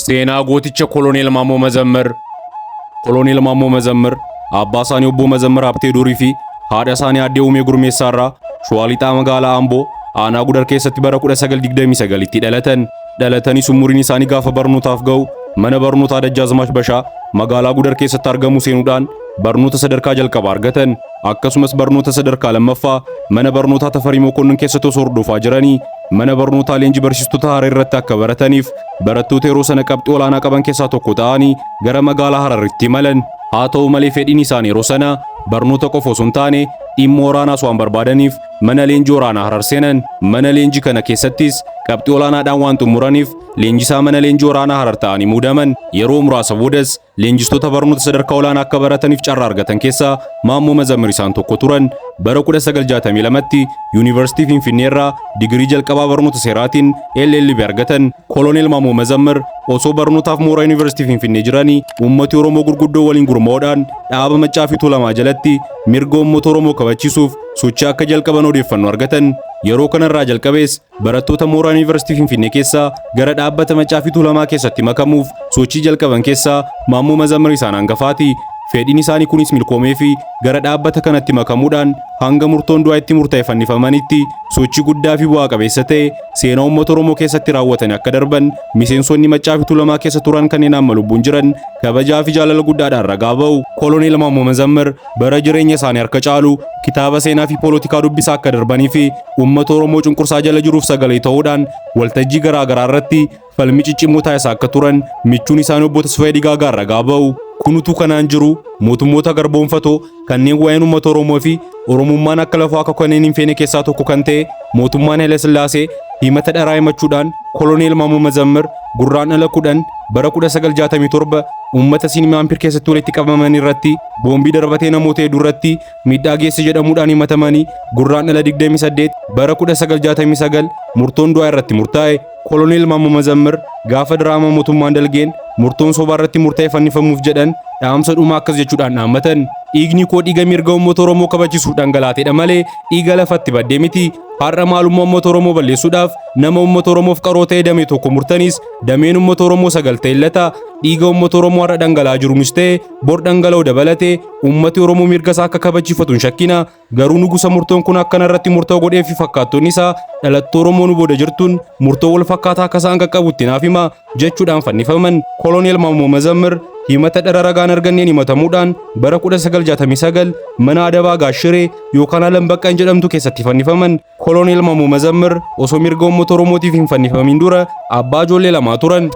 ሴና ጎቲቸ ኮሎኔል ማሞ መዘምር አባሳኒ ኦቦ መዘምር ሀብቴ ዱሪፊ ሃዳሳኒ አዴ ኡሜ ጉርሜሳራ ሸዋሊጣ መጋላ አምቦ አና ጉደር keessatti bara 1929 itti dhalatanii sumuriin isaanii gaafa barnootaaf ga'u mana barnootaa Dajjaazmaach Bashaa magaalaa Gudar keessatti argamu seenuudhaan barnoota sadarkaa jalqabaa argatan. Akkasumas barnoota sadarkaa lammaffaa mana barnootaa Tafarii Mokonnin keessatti hordofaa jiranii mana barnootaa leenjii barsiistota Harar irratti akka barataniif barattoota yeroo sana qabxii olaanaa qaban keessaa tokko ta'anii gara magaalaa Hararitti imalan. Haa ta'u malee fedhiin isaanii yeroo sana barnoota qofa osoo hin taane dhimma waraanaas waan barbaadaniif mana leenjii waraanaa Harar seenan. Mana leenjii kana keessattis qabxii olaanaadhaan waan xumuraniif leenjisaa mana leenjii waraanaa Harar ta'anii muudaman. Yeroo muraasa boodas leenjistoota barnoota sadarkaa olaanaa akka barataniif carraa argatan keessaa Maammoo Mazammir isaan tokko turan. Bara 1962tti Yuunivarsiitii Finfinneerraa digirii jalqabaa barnoota seeraatiin LLB argatan. Koloneel Maammoo Mazammir osoo barnootaaf mooraa Yuunivarsiitii Finfinnee jiranii uummata Oromoo gurguddoo waliin gurmaa'uudhaan dhaaba Maccaa fi Tuulamaa jalatti mirga uummata Oromoo kabachiisuuf sochii akka jalqaban odeeffannoo argatan. Yeroo kanarraa jalqabees barattoota mooraa Yuunivarsiitii Finfinnee keessaa gara dhaabbata Maccaa fi Tuulamaa keessatti makamuuf sochii jalqaban keessaa Maammoo Mazammir isaan hangafaati. Fedhiin isaanii kunis milkoomee fi gara dhaabbata kanatti makamuudhaan hanga murtoon du'aa itti murteeffamanitti sochii guddaa fi bu'aa qabeessa ta'e seenaa uummata Oromoo keessatti raawwatan akka darban miseensonni Maccaa fi Tuulamaa keessa turan kanneen amma lubbuun jiran kabajaa fi jaalala guddaadhaan ragaa ba'u. Koloneel Maammoo Mazammir bara jireenya isaanii harka caalu kitaaba seenaa fi poolitikaa dubbisaa akka darbanii fi uummata Oromoo cunqursaa jala jiruuf sagalee ta'uudhaan waltajjii garaa garaa irratti falmii ciccimoo taasisaa akka turan michuun isaanii obbo Tasfaayee Digaagaa ragaa ba'u. Kunutu kanaan jiru mootummoota garboonfatoo kanneen waa'een uummata Oromoo fi Oromummaan akka lafaa akka kanneen hin feene keessaa tokko kan ta'e mootummaan Haile Sillaasee himata dharaa himachuudhaan Koloneel Maammoo Mazammir gurraandhala 10 bara 1967 uummata Sinimaa Ampir keessatti walitti qabaman irratti boombii darbatee namoota hedduu irratti miidhaa geesse jedhamuudhaan himatamanii gurraandhala 28 bara 1969 murtoon du'aa irratti murtaa'e. Koloneel Maammoo Mazammir gaafa diraama mootummaan dalgeen murtoon sobaa irratti murteeffannifamuuf jedhan dhaamsa dhumaa akkas jechuudhaan dhaammatan. Dhiigni koo dhiiga mirga uummata Oromoo kabachiisuuf dhangalaateedha malee dhiiga lafatti baddee miti. Har'a maalummaa uummata Oromoo balleessuudhaaf nama uummata Oromoof qaroo ta'e damee tokko murtanis dameen uummata Oromoo 9 ta'e illata. Dhiiga uummata Oromoo har'a dhangala'aa jiruunis ta'e bor dhangala'uu dabalatee uummati Oromoo mirga isaa akka kabachiifatu hin shakkina. Garuu nugusa murtoon kun akkana irratti murtoo godhee fi fakkaattonni isaa dhalattoota Oromoo nu booda jirtuun murtoo wal fakkaataa akka isaan qaqqabutti naaf hima jechuudhaan fannifaman. Koloneel Maammoo Mazammir himata dhara ragaan arganneen himatamuudhaan bara 1969 mana adabaa Gaashiree yookaan Alam Baqqaan jedhamtu keessatti fannifaman. Koloneel Maammoo Mazammir osoo mirga uummata Oromootiif hin fannifamin dura abbaa ijoollee 2 turan.